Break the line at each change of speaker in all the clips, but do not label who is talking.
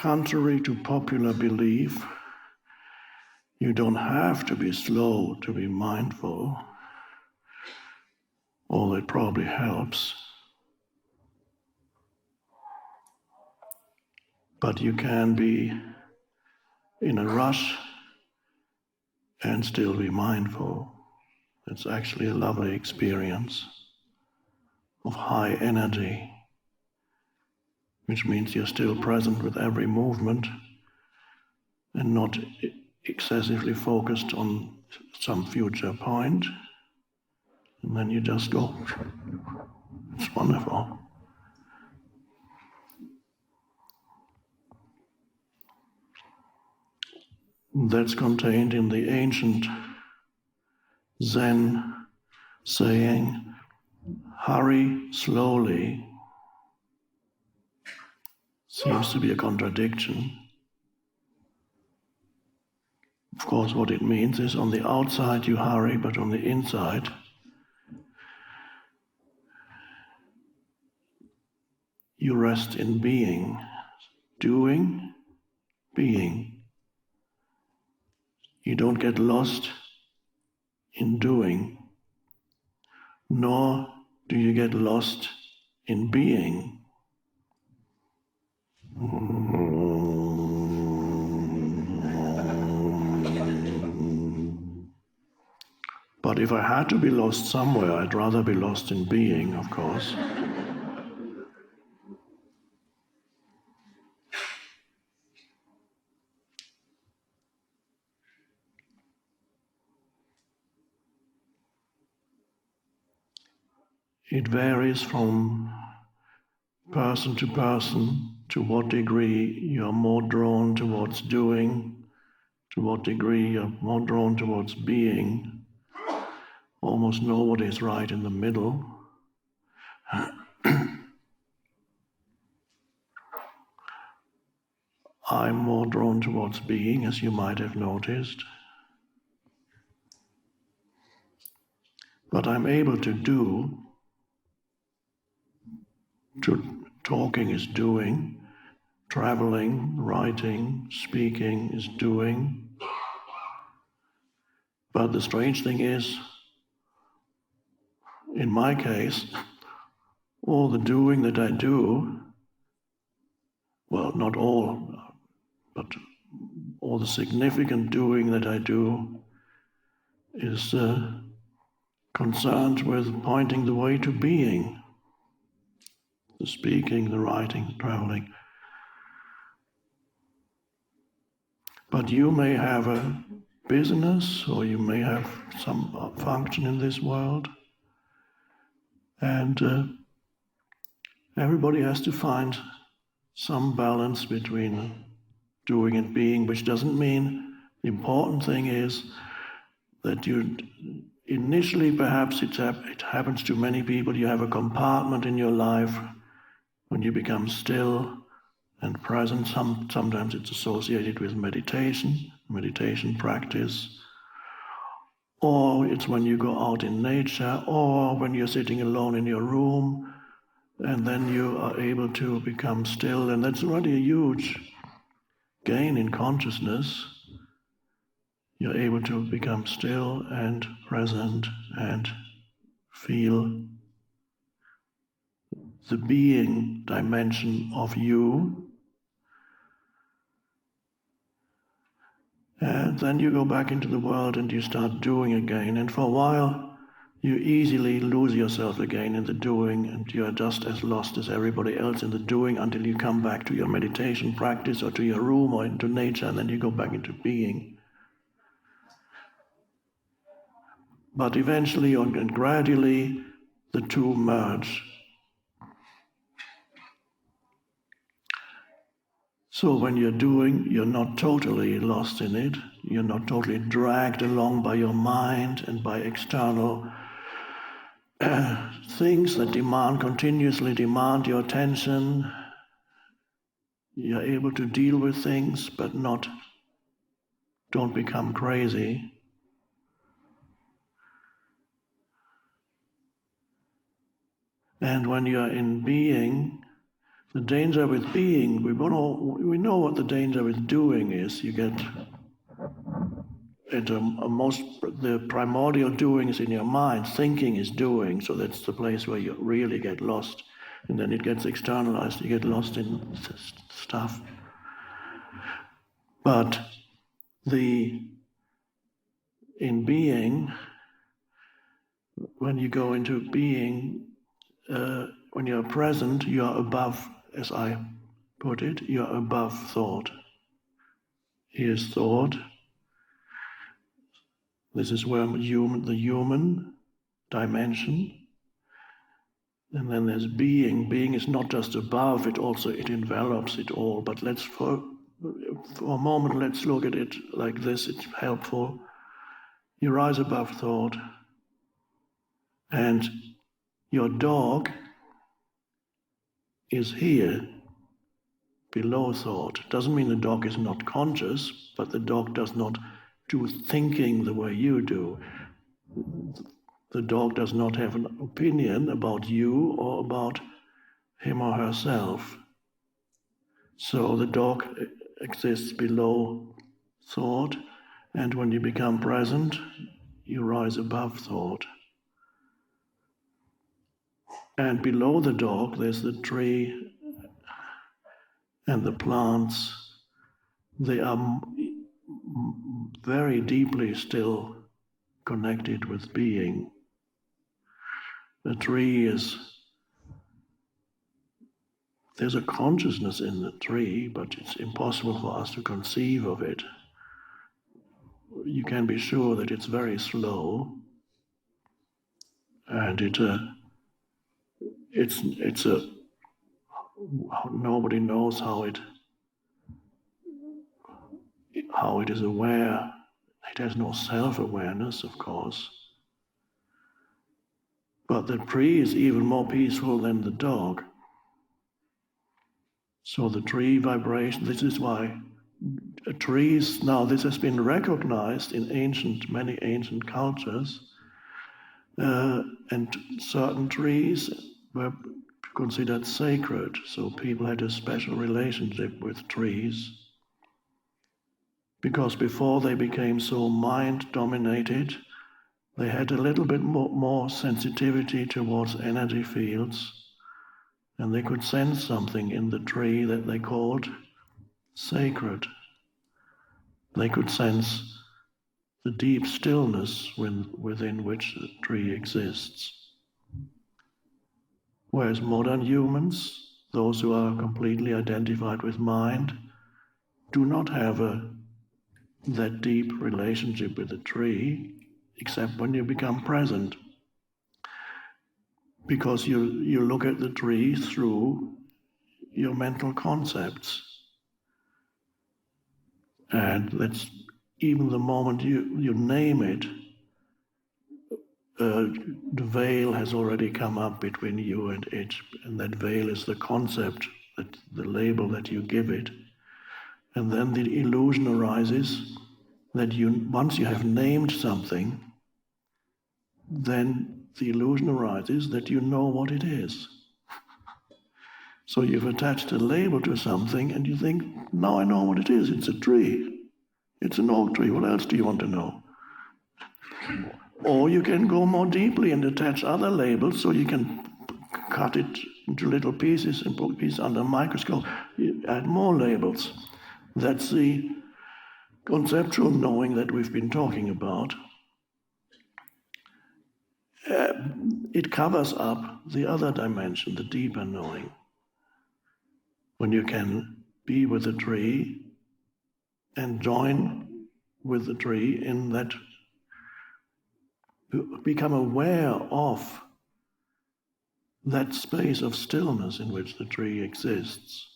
contrary to popular belief, you don't have to be slow to be mindful, although it probably helps. But you can be in a rush and still be mindful. It's actually a lovely experience of high energy, which means you're still present with every movement and not excessively focused on some future point, and then you just go. It's wonderful. That's contained in the ancient Zen saying, hurry slowly. Seems to be a contradiction. Of course, what it means is on the outside you hurry, but on the inside you rest in being, doing, being. You don't get lost in doing, nor do you get lost in being. But if I had to be lost somewhere, I'd rather be lost in being, of course. It varies from person to what degree you're more drawn towards doing, to what degree you're more drawn towards being. Almost nobody is right in the middle. I'm more drawn towards being, as you might have noticed. But I'm able to do. Talking is doing, traveling, writing, speaking is doing. But the strange thing is, in my case, all the doing that I do, well, not all, but all the significant doing that I do is concerned with pointing the way to being. The speaking, the writing, the traveling. But you may have a business, or you may have some function in this world, and everybody has to find some balance between doing and being, which doesn't mean the important thing is that you initially, perhaps it happens to many people, you have a compartment in your life when you become still and present. Sometimes it's associated with meditation practice, or it's when you go out in nature, or when you're sitting alone in your room, and then you are able to become still, and that's already a huge gain in consciousness. You're able to become still and present and feel the being dimension of you. And then you go back into the world and you start doing again. And for a while, you easily lose yourself again in the doing, and you are just as lost as everybody else in the doing until you come back to your meditation practice or to your room or into nature, and then you go back into being. But eventually and gradually, the two merge. So when you're doing, you're not totally lost in it. You're not totally dragged along by your mind and by external things that continuously demand your attention. You're able to deal with things, but don't become crazy. And when you're in being, The danger with being, we know what the danger with doing is. You get the primordial doing is in your mind. Thinking is doing, so that's the place where you really get lost, and then it gets externalized. You get lost in stuff. But in being, when you go into being, when you're present, you are above, as I put it, you are above thought. Here's thought. This is where the human dimension. And then there's being. Being is not just above, it envelops it all. But for a moment, let's look at it like this. It's helpful. You rise above thought. And your dog is here, below thought. Doesn't mean the dog is not conscious, but the dog does not do thinking the way you do. The dog does not have an opinion about you or about him or herself. So the dog exists below thought, and when you become present, you rise above thought. And below the dog, there's the tree and the plants. They are very deeply still connected with being. The tree there's a consciousness in the tree, but it's impossible for us to conceive of it. You can be sure that it's very slow, and nobody knows how it is aware. It has no self-awareness, of course. But the tree is even more peaceful than the dog. So the tree vibration, this is why trees, now this has been recognized in many ancient cultures, and certain trees were considered sacred, so people had a special relationship with trees. Because before they became so mind-dominated, they had a little bit more sensitivity towards energy fields, and they could sense something in the tree that they called sacred. They could sense the deep stillness within which the tree exists. Whereas modern humans, those who are completely identified with mind, do not have that deep relationship with the tree, except when you become present. Because you look at the tree through your mental concepts. And that's even the moment you name it, the veil has already come up between you and it, and that veil is the concept, the label that you give it. And then the illusion arises that once you have named something, then the illusion arises that you know what it is. So you've attached a label to something and you think, now I know what it is, it's a tree. It's an oak tree, what else do you want to know? Or you can go more deeply and attach other labels, so you can cut it into little pieces and put pieces under a microscope. You add more labels. That's the conceptual knowing that we've been talking about. It covers up the other dimension, the deeper knowing. When you can be with the tree and join with the tree in that, become aware of that space of stillness in which the tree exists.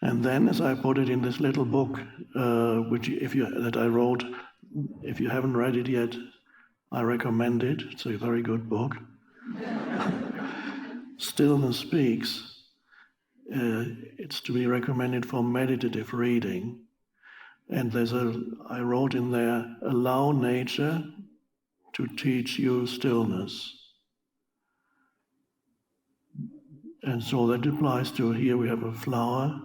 And then, as I put it in this little book, that I wrote, if you haven't read it yet, I recommend it. It's a very good book. Stillness Speaks. It's to be recommended for meditative reading. And I wrote in there, allow nature to teach you stillness. And so that applies to here we have a flower.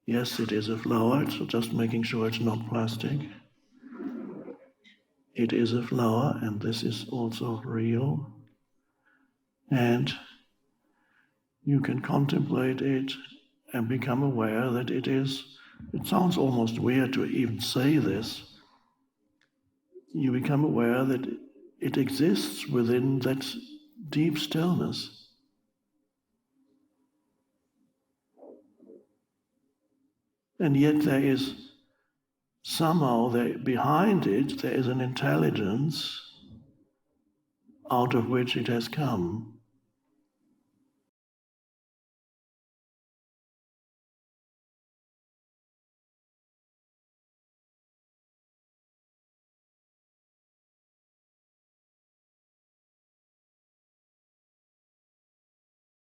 Yes, it is a flower, it's just making sure it's not plastic. It is a flower, and this is also real. And you can contemplate it and become aware that it is. It sounds almost weird to even say this. You become aware that it exists within that deep stillness. And yet there is somehow behind it there is an intelligence out of which it has come.